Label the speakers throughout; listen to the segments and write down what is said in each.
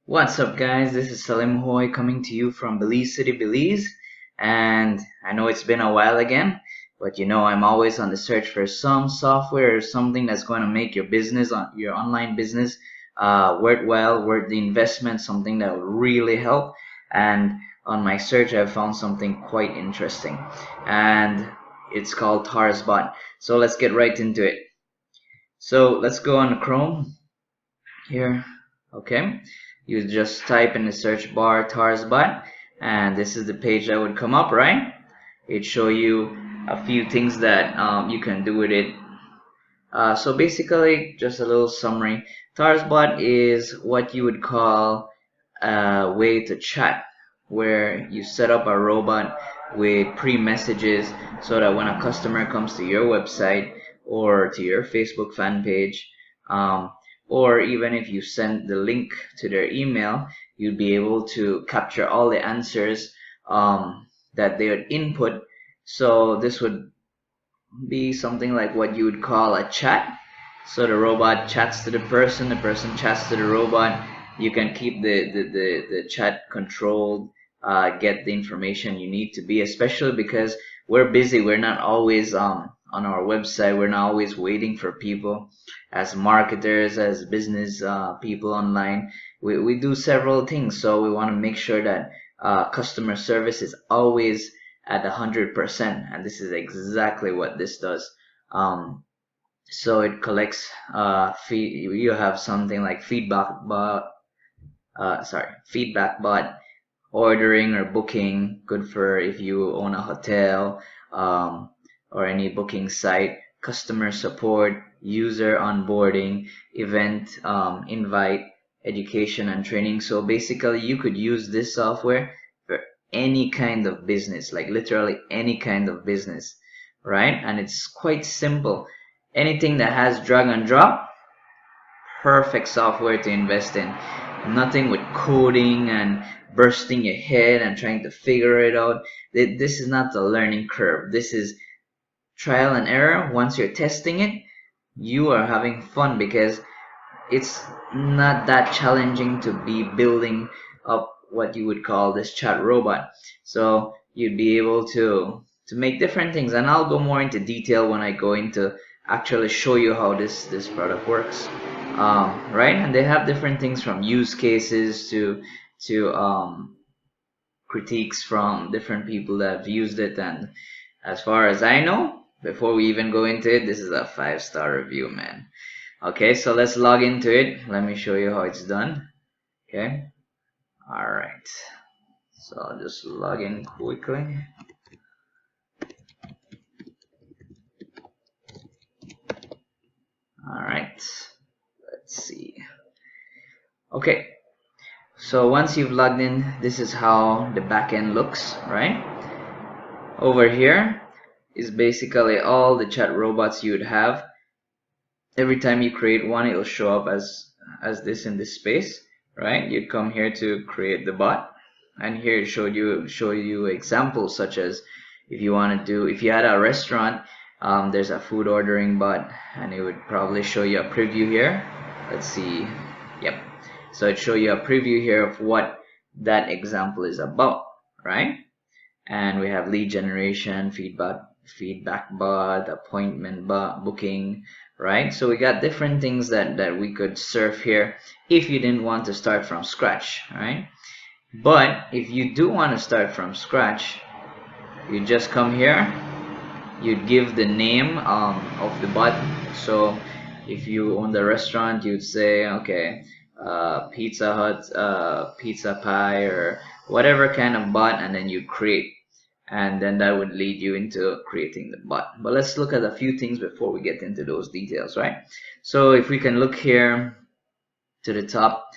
Speaker 1: What's up, guys? This is Salim Hoy coming to you from Belize City, Belize. And I know it's been a while again, but I'm always on the search for some software or something that's going to make your business, your online business, worthwhile, worth the investment, something that will really help. And on my search, I found something quite interesting, and it's called TarsBot. So let's get right into it. So let's go on Chrome here. Okay, you just type in the search bar TarsBot, and this is the page that would come up, right? It show you a few things that you can do with it. So basically, just a little summary. TarsBot is what you would call a way to chat, where you set up a robot with pre-messages so that when a customer comes to your website or to your Facebook fan page, um, or even if you send the link to their email, you'd be able to capture all the answers that they would input. So this would be something like what you would call a chat. So the robot chats to the person chats to the robot. You can keep the chat controlled, get the information you need to be, especially because we're busy. We're not always on our website. We're not always waiting for people. As marketers, as business people online, we do several things. So we want to make sure that customer service is always at 100%, and this is exactly what this does. So it collects you have something like feedback bot, ordering or booking, good for if you own a hotel, or any booking site, customer support, user onboarding, event invite, education and training. So basically you could use this software for any kind of business, like literally any kind of business, right? And it's quite simple. Anything that has drag and drop, perfect software to invest in. Nothing with coding and bursting your head and trying to figure it out. This is not the learning curve. This is trial and error. Once you're testing it, you are having fun because it's not that challenging to be building up what you would call this chat robot. So you'd be able to make different things, and I'll go more into detail when I go into actually show you how this product works. Right, and they have different things from use cases to critiques from different people that have used it, and as far as I know, before we even go into it, this is a 5-star review, man. Okay, so let's log into it. Let me show you how it's done. Okay, alright, so I'll just log in quickly. Alright, let's see. Okay, so once you've logged in, this is how the backend looks, right? Over here is basically all the chat robots you would have. Every time you create one, it'll show up as this in this space, right? You'd come here to create the bot, and here it show you examples such as if you had a restaurant, there's a food ordering bot, and it would probably show you a preview here. Let's see. Yep. So it show you a preview here of what that example is about, right? And we have lead generation, feedback bot, appointment bot, booking, right? So we got different things that we could serve here if you didn't want to start from scratch, right? But if you do want to start from scratch, you just come here, you'd give the name of the bot. So if you own the restaurant, you'd say, okay, Pizza Hut, pizza pie, or whatever kind of bot, and then you create, and then that would lead you into creating the bot. But let's look at a few things before we get into those details, right? So if we can look here to the top,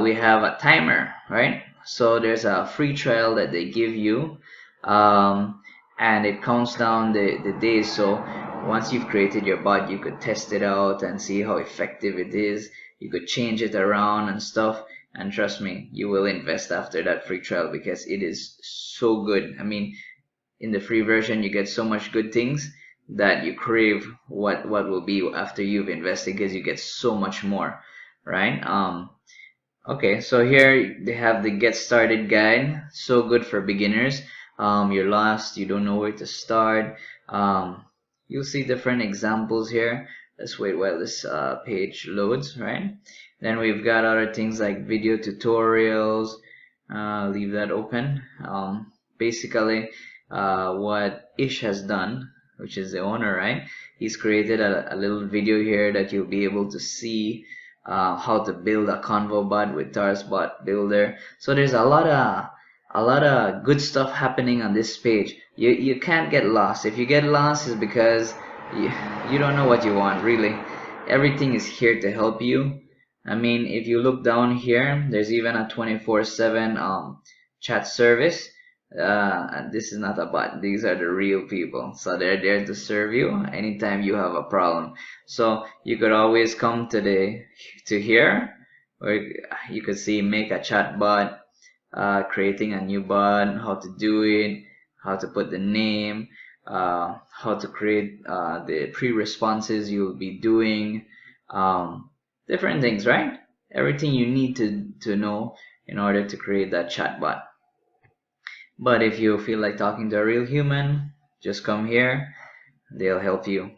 Speaker 1: we have a timer, right? So there's a free trial that they give you, and it counts down the days. So once you've created your bot, you could test it out and see how effective it is. You could change it around and stuff, and trust me, you will invest after that free trial because it is so good. I mean, in the free version you get so much good things that you crave what will be after you've invested, because you get so much more, right? Okay, so here they have the get started guide. So good for beginners. You're lost, you don't know where to start. You'll see different examples here. Let's wait while this page loads, right? Then we've got other things like video tutorials. Leave that open. Basically, what Ish has done, which is the owner, right? He's created a little video here that you'll be able to see how to build a Convo bot with Taurus bot builder. So there's a lot of good stuff happening on this page. You can't get lost. If you get lost, it's because you don't know what you want, really. Everything is here to help you. I mean, if you look down here, there's even a 24/7 chat service. And this is not a bot. These are the real people. So they're there to serve you anytime you have a problem. So you could always come to here, where you could see make a chat bot, creating a new bot, how to do it, how to put the name, how to create the pre-responses you'll be doing, different things, right? Everything you need to know in order to create that chatbot. But if you feel like talking to a real human, just come here. They'll help you.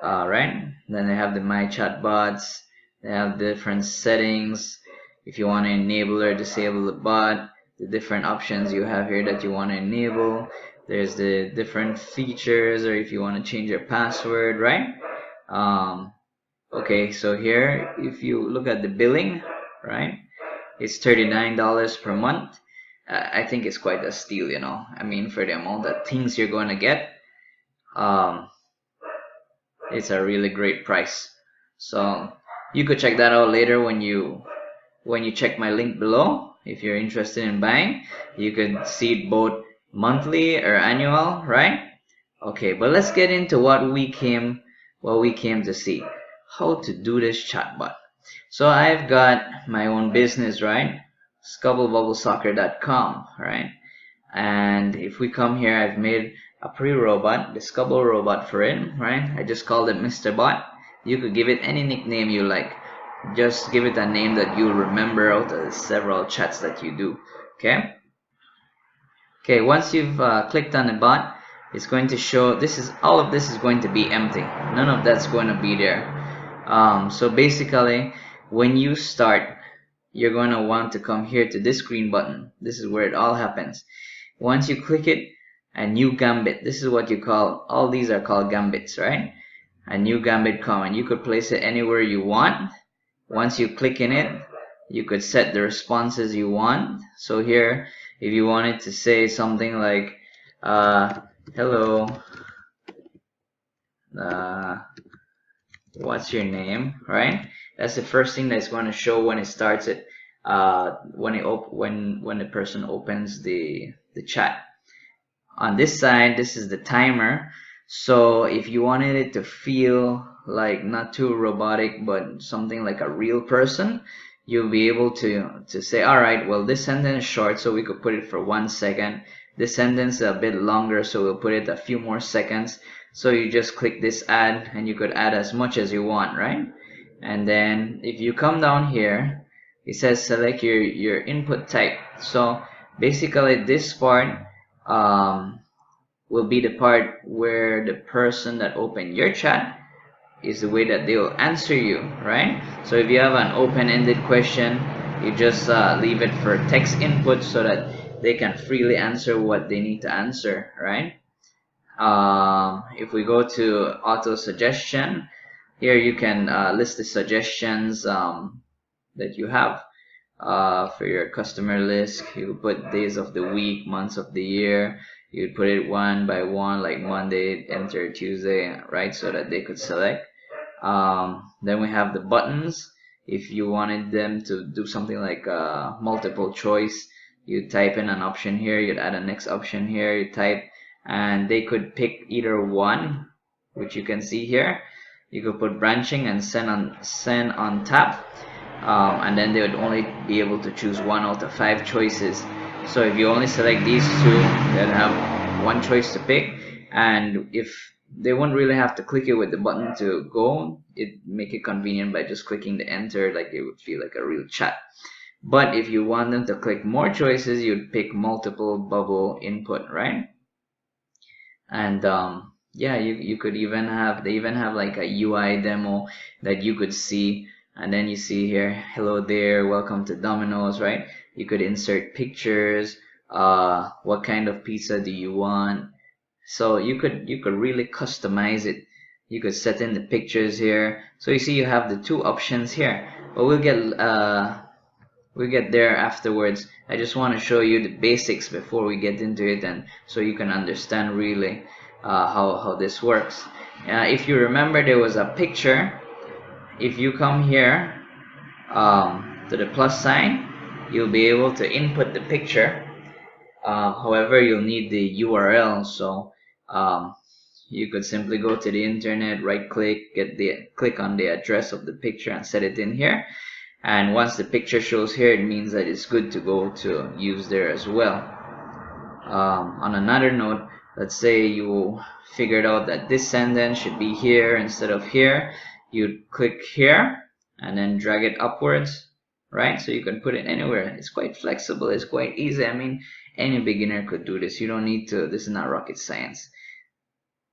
Speaker 1: Right? Then they have the My Chatbots. They have different settings. If you want to enable or disable the bot, the different options you have here that you want to enable. There's the different features, or if you want to change your password, right? Okay, so here, if you look at the billing, right? It's $39 per month. I think it's quite a steal, you know. I mean, for the amount of things you're going to get, um, it's a really great price. So you could check that out later when you check my link below. If you're interested in buying, you could see it both monthly or annual, right? Okay, but let's get into what we came to see. How to do this chatbot. So I've got my own business, right? ScubbleBubbleSoccer.com, right? And if we come here, I've made a pre-robot, the Scubble robot for it, right? I just called it Mr. Bot. You could give it any nickname you like. Just give it a name that you'll remember out of the several chats that you do, okay? Okay, once you've clicked on the bot, it's going to show, all of this is going to be empty. None of that's going to be there. So basically, when you start, you're going to want to come here to this green button. This is where it all happens. Once you click it, a new gambit. This is what you call, all these are called gambits, right? A new gambit comment. You could place it anywhere you want. Once you click in it, you could set the responses you want. So here, if you wanted to say something like, hello, what's your name, right? That's the first thing that's going to show when it starts it, when the person opens the chat. On this side, this is the timer. So if you wanted it to feel like not too robotic but something like a real person, you'll be able to say, all right, well, this sentence is short, so we could put it for 1 second. This sentence is a bit longer, so we'll put it a few more seconds. So you just click this add, and you could add as much as you want, right? And then if you come down here, it says select your input type. So basically this part will be the part where the person that opened your chat is the way that they'll answer you, right? So if you have an open-ended question, you just leave it for text input so that they can freely answer what they need to answer, right? If we go to auto suggestion, here you can list the suggestions that you have for your customer list. You put days of the week, months of the year. You put it one by one, like Monday, enter Tuesday, right? So that they could select. Then we have the buttons. If you wanted them to do something like multiple choice, you type in an option here, you'd add a next option here, you type, and they could pick either one, which you can see here. You could put branching and send on tap, and then they would only be able to choose 1 out of 5 choices. So if you only select these two, they'll have 1 choice to pick, and if they won't really have to click it with the button to go, it make it convenient by just clicking the enter, like it would feel like a real chat. But if you want them to click more choices, you'd pick multiple bubble input, right? And yeah, you could even have, they even have like a UI demo that you could see. And then you see here, hello there, welcome to Domino's, right? You could insert pictures, what kind of pizza do you want? So you could really customize it. You could set in the pictures here. So you see you have the two options here, but we'll get there afterwards. I just want to show you the basics before we get into it, and so you can understand really how this works. If you remember, there was a picture. If you come here to the plus sign, you'll be able to input the picture. However, you'll need the URL, so you could simply go to the internet, right click, click on the address of the picture and set it in here. And once the picture shows here, it means that it's good to go to use there as well. On another note, let's say you figured out that this sentence should be here instead of here. You'd click here and then drag it upwards, right? So you can put it anywhere. It's quite flexible. It's quite easy. I mean, any beginner could do this. You don't need to, this is not rocket science.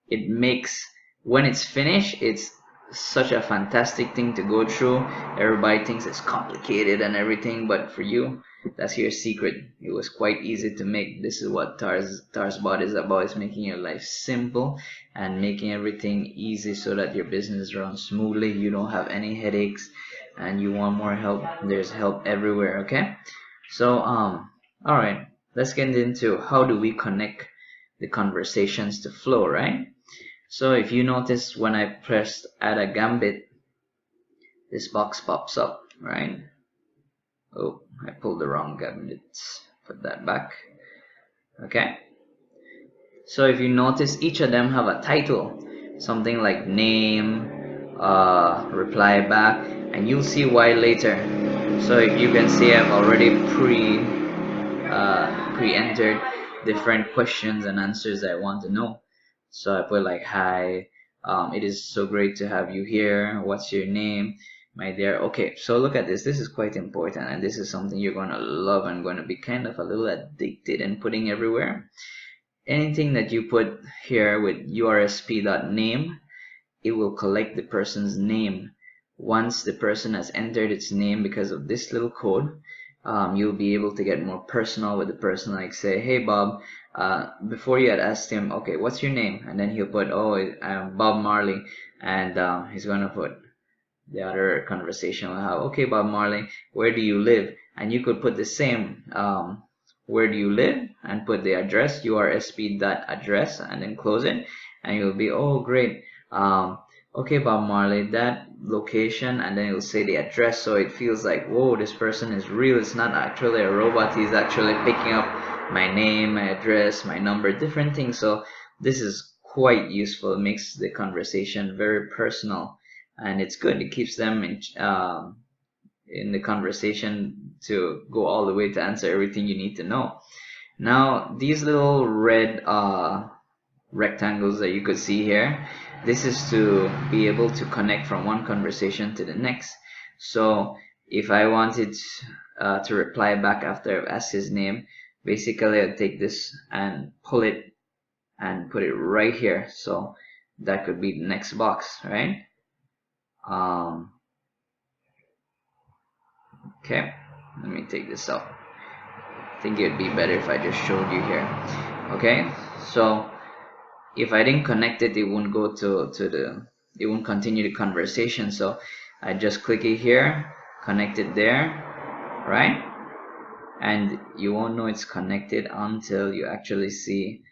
Speaker 1: It makes, when it's finished, it's such a fantastic thing to go through. Everybody thinks it's complicated and everything, but for you, that's your secret. It was quite easy to make. This is what TarsBot is about. It's making your life simple and making everything easy so that your business runs smoothly. You don't have any headaches, and you want more help, there's help everywhere. Okay, so all right, let's get into how do we connect the conversations to flow, right? So if you notice, when I pressed add a gambit, this box pops up, right? Oh, I pulled the wrong gambit. Put that back. Okay. So if you notice, each of them have a title, something like name, reply back, and you'll see why later. So if you can see, I've already pre-entered different questions and answers that I want to know. So I put like, hi, it is so great to have you here. What's your name, my dear? Okay, so look at this. This is quite important, and this is something you're going to love and going to be kind of a little addicted in putting everywhere. Anything that you put here with ursp.name, it will collect the person's name. Once the person has entered its name because of this little code, you'll be able to get more personal with the person, like say, hey Bob, before you had asked him, okay, what's your name? And then he'll put, oh, I'm Bob Marley, and he's gonna put the other conversation will have, okay Bob Marley, where do you live? And you could put the same, where do you live, and put the address, ursp.address, and then close it, and you'll be, oh great, okay Bob Marley, that location, and then it'll say the address, so it feels like, whoa, this person is real. It's not actually a robot. He's actually picking up my name, my address, my number, different things. So this is quite useful. It makes the conversation very personal, and it's good. It keeps them in the conversation to go all the way to answer everything you need to know. Now these little red rectangles that you could see here, this is to be able to connect from one conversation to the next. So if I wanted to reply back after I've asked his name, basically I'd take this and pull it and put it right here. So that could be the next box, right? Okay, let me take this out. I think it would be better if I just showed you here. Okay, so if I didn't connect it, it won't go it won't continue the conversation. So I just click it here, connect it there, right? And you won't know it's connected until you actually see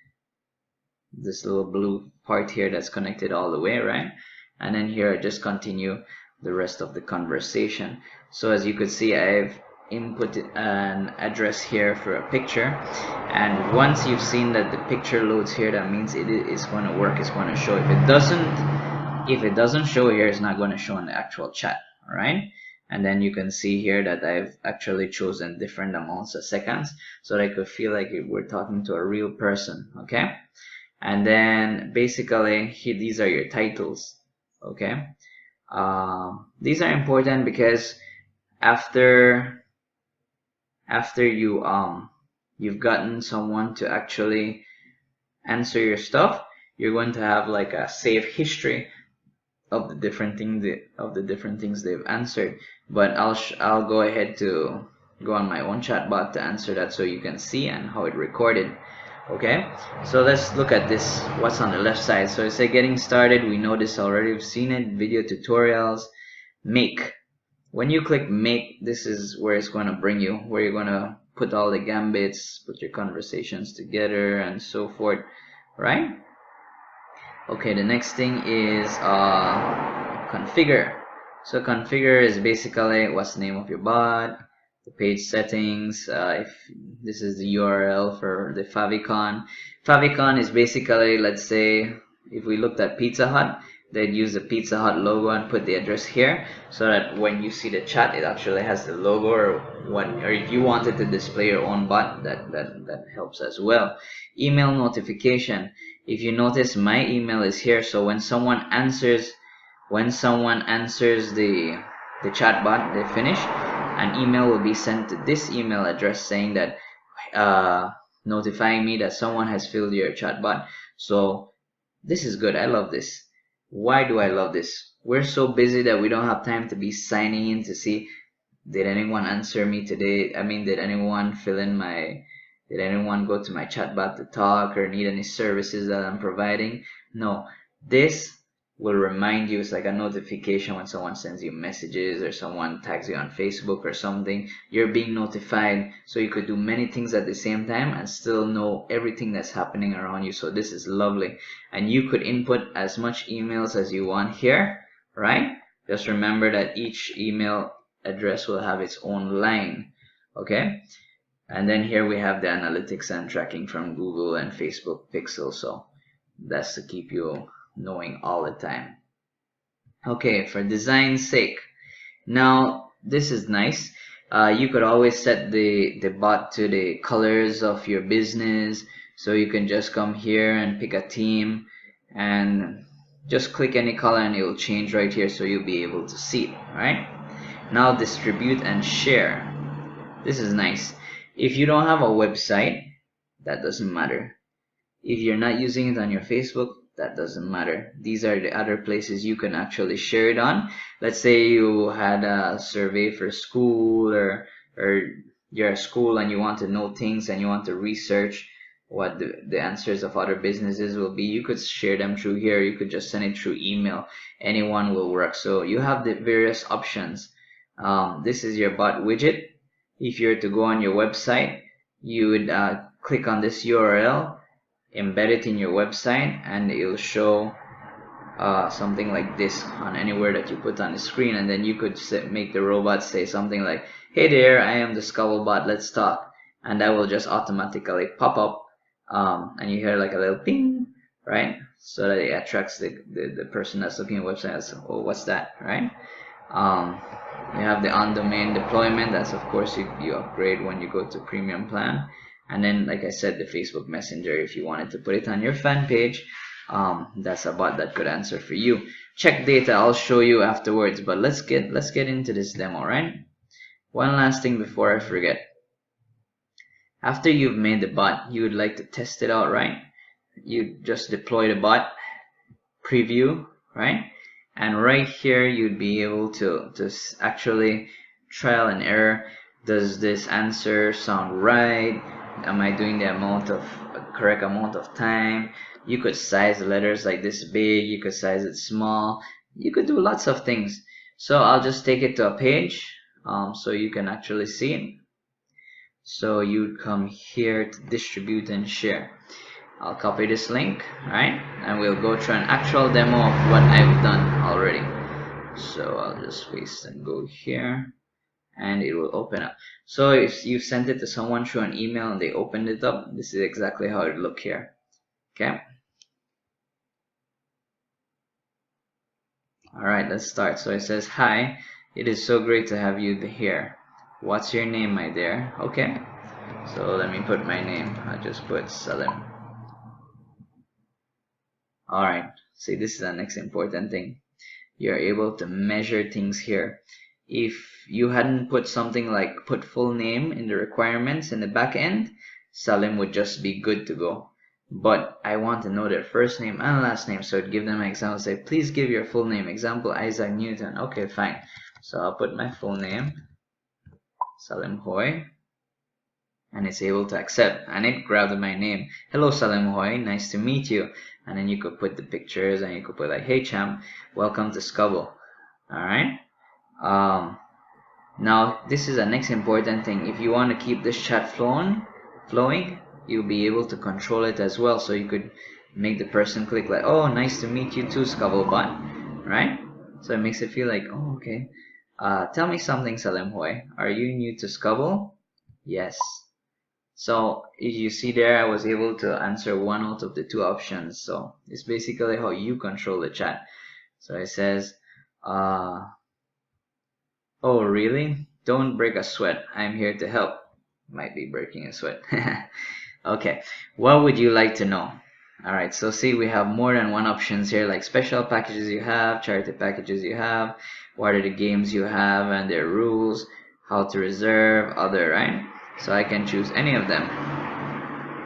Speaker 1: this little blue part here that's connected all the way, right? And then here I just continue the rest of the conversation. So as you could see, I've input an address here for a picture, and once you've seen that the picture loads here, that means it is going to work. It's going to show. If it doesn't show here, it's not going to show in the actual chat. All right, and then you can see here that I've actually chosen different amounts of seconds so that I could feel like we're talking to a real person. Okay, and then basically these are your titles. Okay, these are important because after after you've gotten someone to actually answer your stuff, you're going to have like a save history of the different things they've answered. But I'll go ahead to go on my own chatbot to answer that so you can see and how it recorded. Okay, so let's look at this, what's on the left side. So it said getting started. We know this already, we've seen it, video tutorials, make. When you click make, this is where it's going to bring you, where you're going to put all the gambits, put your conversations together and so forth, right? Okay, the next thing is configure. So configure is basically what's the name of your bot, the page settings, if this is the URL for the favicon. Favicon is basically, let's say if we looked at Pizza Hut, they'd use the Pizza Hut logo and put the address here so that when you see the chat it actually has the logo, or if you wanted to display your own bot, that helps as well. Email notification. If you notice, my email is here, so when someone answers the chatbot, they finish, an email will be sent to this email address saying that notifying me that someone has filled your chatbot. So this is good. I love this. Why do I love this? We're so busy that we don't have time to be signing in to see, did anyone answer me today? I mean, did anyone go to my chatbot to talk or need any services that I'm providing? No, this will remind you. It's like a notification when someone sends you messages or someone tags you on Facebook or something. You're being notified, so you could do many things at the same time and still know everything that's happening around you. So this is lovely, and you could input as much emails as you want here, right? Just remember that each email address will have its own line. Okay, and then here we have the analytics and tracking from Google and Facebook Pixel, so that's to keep you knowing all the time. Okay, for design's sake, now this is nice. You could always set the bot to the colors of your business, so you can just come here and pick a theme and just click any color and it will change right here, so you'll be able to see it. Right now, distribute and share. This is nice. If you don't have a website, that doesn't matter. If you're not using it on your Facebook, that doesn't matter. These are the other places you can actually share it on. Let's say you had a survey for school, or you're a school and you want to know things and you want to research what the answers of other businesses will be. You could share them through here. You could just send it through email. Anyone will work. So you have the various options. This is your bot widget. If you're to go on your website, you would click on this URL, embed it in your website, and it'll show something like this on anywhere that you put on the screen. And then you could make the robot say something like, hey there, I am the Scuttlebot, let's talk, and that will just automatically pop up, and you hear like a little ping, right? So that it attracts the person that's looking at the website as, oh, what's that, right? You have the on-domain deployment. That's of course you upgrade when you go to premium plan. And then, like I said, the Facebook Messenger, if you wanted to put it on your fan page, that's a bot that could answer for you. Check data, I'll show you afterwards, but let's get into this demo, right? One last thing before I forget. After you've made the bot, you would like to test it out, right? You just deploy the bot, preview, right? And right here you'd be able to actually trial and error. Does this answer sound right? Am I doing the correct amount of time? You could size the letters like this big, you could size it small, you could do lots of things. So I'll just take it to a page so you can actually see it. So you'd come here to distribute and share. I'll copy this link, right? And we'll go through an actual demo of what I've done already. So I'll just paste and go here, and it will open up. So if you sent it to someone through an email and they opened it up, this is exactly how it look here. Okay. Alright, let's start. So it says, hi, it is so great to have you here. What's your name, my dear? Okay. So let me put my name. I'll just put Salim. Alright, see, this is the next important thing. You're able to measure things here. if you hadn't put something like put full name in the requirements in the back end, Salim would just be good to go. But I want to know their first name and last name, so I'd give them an example, say please give your full name. Example, Isaac Newton. Okay, fine. So I'll put my full name, Salim Hoy, and it's able to accept, and it grabbed my name. Hello Salim Hoy, nice to meet you. And then you could put the pictures, and you could put like, hey champ, welcome to Scubble. Alright. Now this is the next important thing. If you want to keep this chat flowing, you'll be able to control it as well. So you could make the person click like, oh, nice to meet you too, Scubblebot, right? So it makes it feel like, oh, okay. Tell me something, Salim Hoy. Are you new to Scubble? Yes. So if you see there, I was able to answer one out of the two options. So it's basically how you control the chat. So it says, oh really? Don't break a sweat. I'm here to help. Might be breaking a sweat. Okay, what would you like to know? Alright, so see, we have more than one options here, like special packages you have, charity packages you have, what are the games you have and their rules, how to reserve, other, right? So I can choose any of them.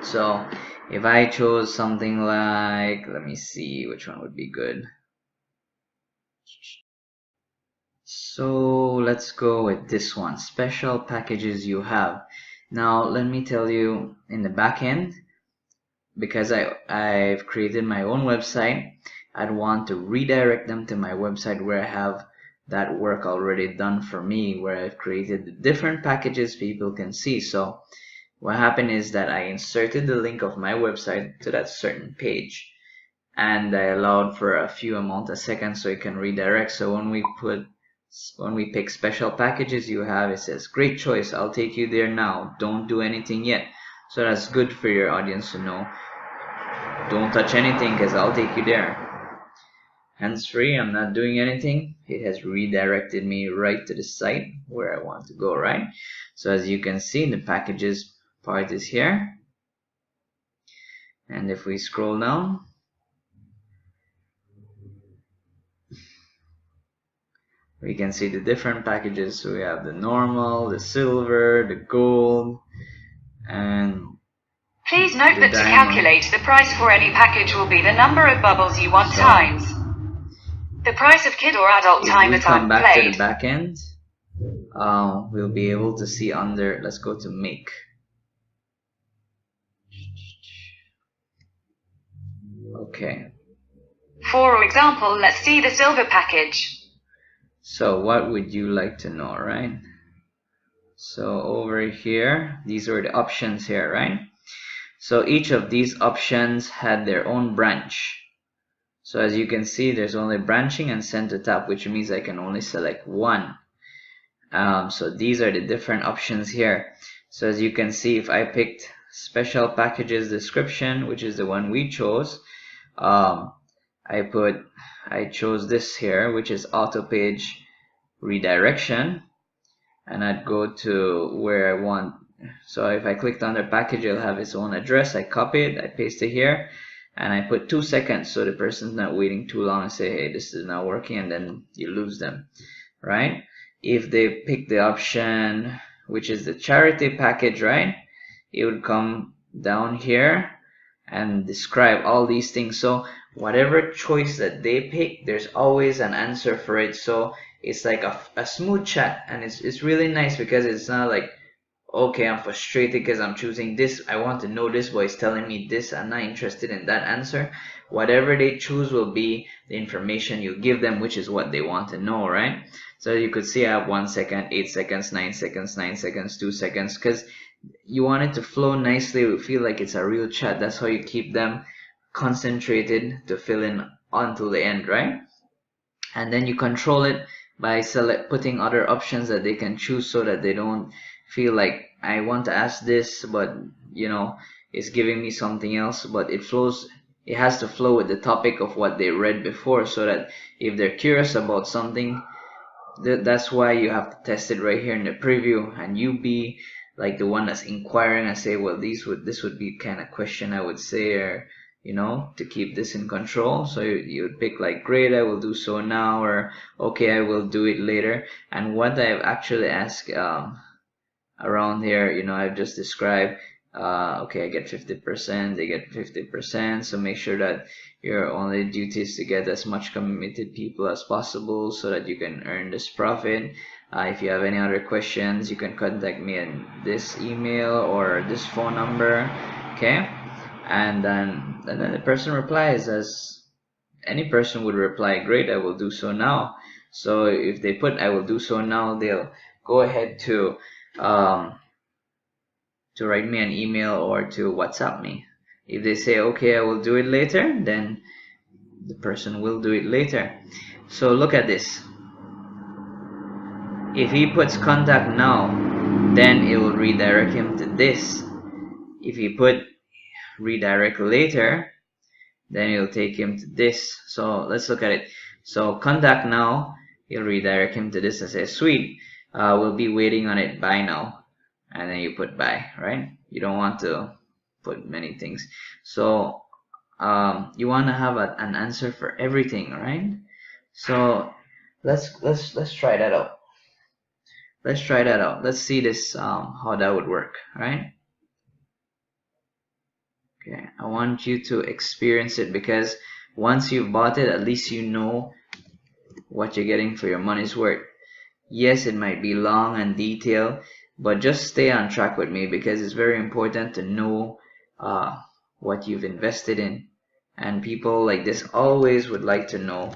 Speaker 1: So if I chose something like, let me see which one would be good. So let's go with this one, special packages you have. Now let me tell you, in the back end, because I've created my own website, I'd want to redirect them to my website where I have that work already done for me, where I've created the different packages people can see. So what happened is that I inserted the link of my website to that certain page, and I allowed for a few amount of seconds so it can redirect. So when we pick special packages you have, it says great choice, I'll take you there now, don't do anything yet. So that's good for your audience to know, don't touch anything because I'll take you there. Hands free, I'm not doing anything. It has redirected me right to the site where I want to go, right? So as you can see, the packages part is here, and if we scroll down, we can see the different packages. So we have the normal, the silver, the gold, and
Speaker 2: please note that to calculate the price for any package will be the number of bubbles you want times the price of kid or adult time at
Speaker 1: come back to the back end, we'll be able to see under, let's go to make. Okay.
Speaker 2: For example, let's see the silver package.
Speaker 1: So what would you like to know, right? So over here, these are the options here, right? So each of these options had their own branch. So as you can see, there's only branching and send to top, which means I can only select one. So these are the different options here. So as you can see, if I picked special packages description, which is the one we chose, I chose this here, which is auto page redirection, and I'd go to where I want. So if I clicked on the package, it'll have its own address. I copy it, I paste it here, and I put 2 seconds so the person's not waiting too long and say, hey, this is not working, and then you lose them, right? If they pick the option which is the charity package, right, it would come down here and describe all these things. So whatever choice that they pick, there's always an answer for it. So it's like a smooth chat, and it's really nice because it's not like, okay, I'm frustrated because I'm choosing this, I want to know this, but it's telling me this, I'm not interested in that answer. Whatever they choose will be the information you give them, which is what they want to know, right? So you could see I have 1 second, 8 seconds, 9 seconds, 9 seconds, 2 seconds, because you want it to flow nicely. It would feel like it's a real chat. That's how you keep them concentrated to fill in until the end, right? And then you control it by putting other options that they can choose, so that they don't feel like, I want to ask this, but you know, it's giving me something else. But it has to flow with the topic of what they read before, so that if they're curious about something, that's why you have to test it right here in the preview, and you be like the one that's inquiring and say, well, this would be kind of question I would say, or you know, to keep this in control. So you would pick like, great, I will do so now, or okay, I will do it later. And what I've actually asked around here, you know, I've just described, okay, I get 50%, they get 50%. So make sure that your only duty is to get as much committed people as possible so that you can earn this profit. If you have any other questions, you can contact me in this email or this phone number, okay? And then the person replies as any person would reply, great, I will do so now. So if they put I will do so now, they'll go ahead to write me an email or to WhatsApp me. If they say, okay, I will do it later, then the person will do it later. So look at this. If he puts contact now, then it will redirect him to this. If he put redirect later, then it'll take him to this. So let's look at it. So contact now, it'll redirect him to this and say, sweet, we'll be waiting on it, bye now. And then you put bye, right? You don't want to put many things. So you want to have an answer for everything, right? So let's try that out. Let's try that out. Let's see this how that would work, right? Okay, I want you to experience it, because once you've bought it, at least you know what you're getting for your money's worth. Yes, it might be long and detailed, but just stay on track with me, because it's very important to know what you've invested in. And people like this always would like to know.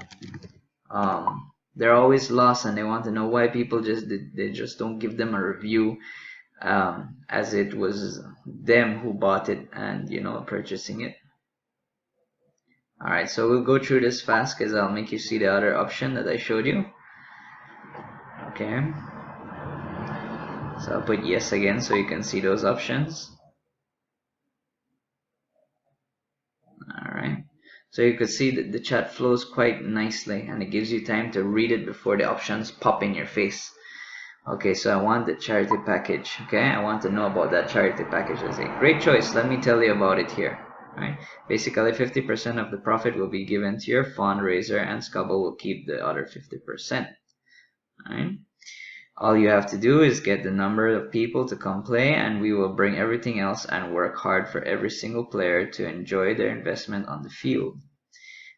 Speaker 1: They're always lost, and they want to know why people they just don't give them a review, as it was them who bought it and, you know, purchasing it. Alright, so we'll go through this fast because I'll make you see the other option that I showed you. Okay, so I'll put yes again so you can see those options. Alright, so you can see that the chat flows quite nicely, and it gives you time to read it before the options pop in your face. Okay, so I want the charity package. Okay, I want to know about that charity package. I say, great choice, let me tell you about it here. Right? Basically, 50% of the profit will be given to your fundraiser, and Scubble will keep the other 50%. Right? All you have to do is get the number of people to come play, and we will bring everything else and work hard for every single player to enjoy their investment on the field.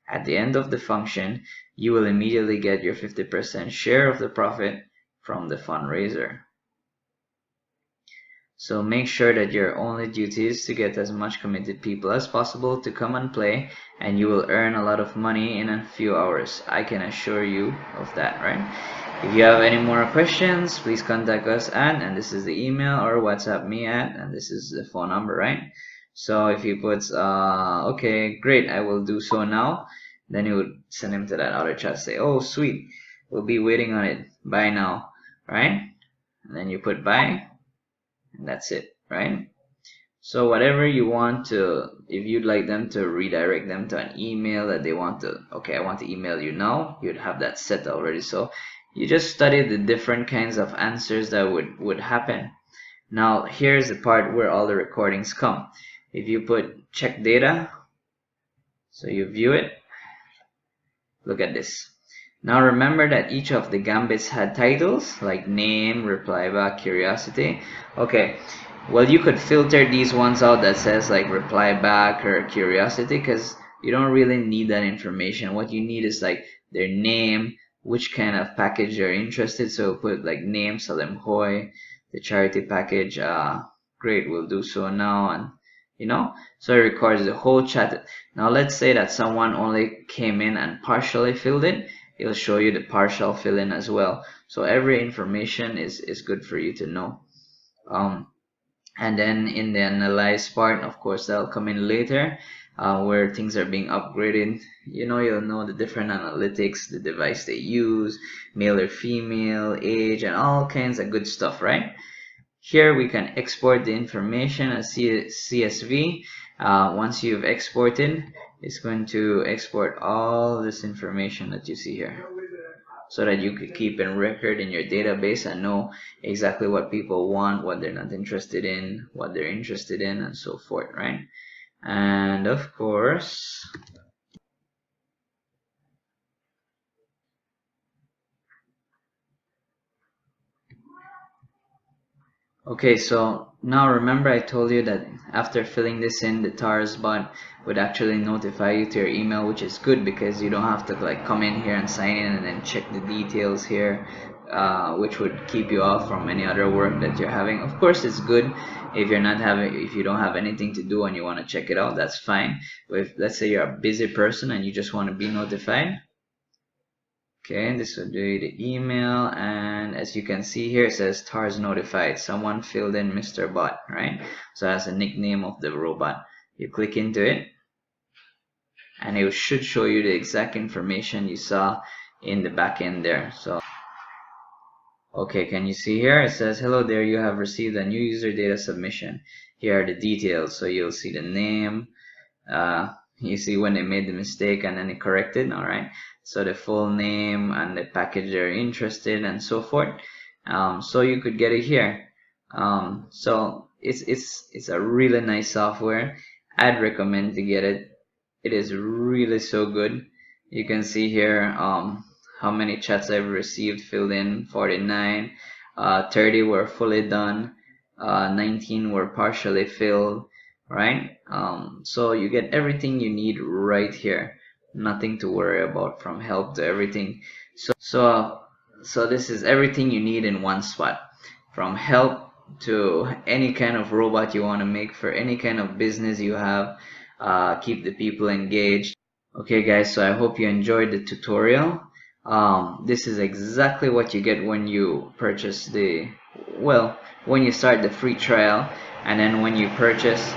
Speaker 1: At the end of the function, you will immediately get your 50% share of the profit from the fundraiser. So make sure that your only duty is to get as much committed people as possible to come and play, and you will earn a lot of money in a few hours. I can assure you of that, right? If you have any more questions, please contact us at, and this is the email, or WhatsApp me at, and this is the phone number, right? So if he puts, okay, great, I will do so now, then you would send him to that other chat, say, oh, sweet, we'll be waiting on it, bye now, right? And then you put bye, and that's it, right? So whatever you want to, if you'd like them to redirect them to an email that they want to, okay, I want to email you now, you'd have that set already. So you just study the different kinds of answers that would happen. Now here's the part where all the recordings come. If you put check data, so you view it, look at this. Now remember that each of the gambits had titles like name, reply back, curiosity. Okay, well, you could filter these ones out that says like reply back or curiosity, because you don't really need that information. What you need is like their name, which kind of package they're interested. So put like name, Salim Hoy, the charity package, great, we'll do so now, and you know, so it records the whole chat. Now let's say that someone only came in and partially filled it. It'll show you the partial fill-in as well. So every information is good for you to know. And then in the analyze part, of course, that'll come in later, where things are being upgraded. You know, you'll know the different analytics, the device they use, male or female, age, and all kinds of good stuff, right? Here we can export the information as CSV. Once you've exported, it's going to export all this information that you see here, so that you could keep in record in your database and know exactly what people want, what they're not interested in, what they're interested in, and so forth, right? and of course, okay, so now remember I told you that after filling this in, the TARS bot would actually notify you to your email, which is good because you don't have to like come in here and sign in and then check the details here, which would keep you off from any other work that you're having. Of course, it's good if you don't have anything to do and you want to check it out, that's fine. But if, let's say you're a busy person and you just want to be notified, okay, this will do the email, and as you can see here, it says TARS notified. Someone filled in Mr. Bot, right? So that's the nickname of the robot. You click into it, and it should show you the exact information you saw in the back end there. So, okay, can you see here? It says, hello there, you have received a new user data submission. Here are the details. So you'll see the name, you see when they made the mistake and then it corrected. All right, so the full name and the package they're interested and so forth. So you could get it here. So it's a really nice software. I'd recommend to get it. It is really so good. You can see here how many chats I've received filled in: 49, 30 were fully done, 19 were partially filled, right? So you get everything you need right here. Nothing to worry about, from help to everything. So this is everything you need in one spot, from help to any kind of robot you want to make for any kind of business you have. Keep the people engaged. Okay guys, so I hope you enjoyed the tutorial. This is exactly what you get when you purchase when you start the free trial, and then when you purchase,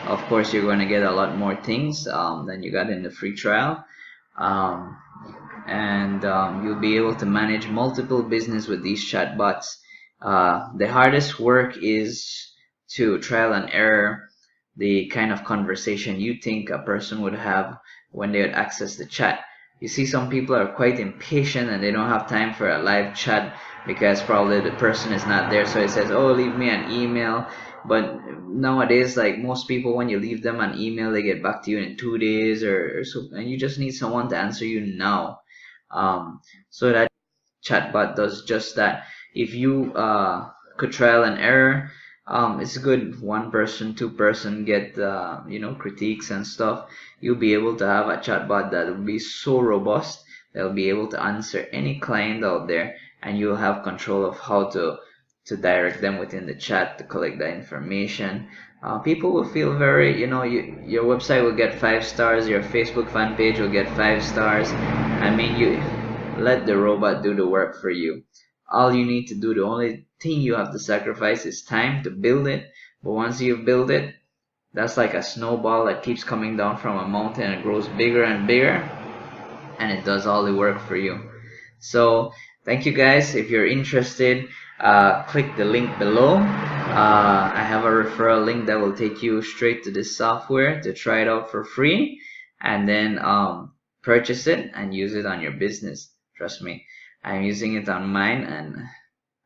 Speaker 1: of course you're going to get a lot more things than you got in the free trial. Um, and you'll be able to manage multiple business with these chatbots. The hardest work is to trial and error the kind of conversation you think a person would have when they would access the chat. You see, some people are quite impatient and they don't have time for a live chat because probably the person is not there, so it says, oh, leave me an email. But nowadays, like most people, when you leave them an email, they get back to you in 2 days or so, and you just need someone to answer you now. So that chatbot does just that. If you could trial and error, it's good. One person, two person get critiques and stuff. You'll be able to have a chatbot that will be so robust that'll be able to answer any client out there, and you'll have control of how to direct them within the chat to collect that information. People will feel very, your website will get 5 stars, your Facebook fan page will get 5 stars. I mean, you let the robot do the work for you. All you need to do, the only thing you have to sacrifice is time to build it. But once you've built it, that's like a snowball that keeps coming down from a mountain and grows bigger and bigger, and it does all the work for you. So thank you guys. If you're interested, click the link below. I have a referral link that will take you straight to this software to try it out for free, and then purchase it and use it on your business. Trust me, I'm using it on mine, and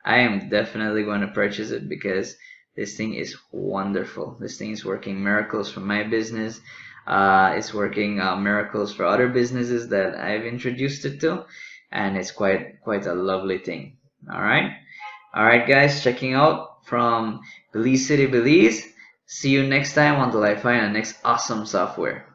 Speaker 1: I am definitely going to purchase it because this thing is wonderful. This thing is working miracles for my business. It's working miracles for other businesses that I've introduced it to, and it's quite a lovely thing. All right, guys, checking out from Belize City, Belize. See you next time until I find the next awesome software.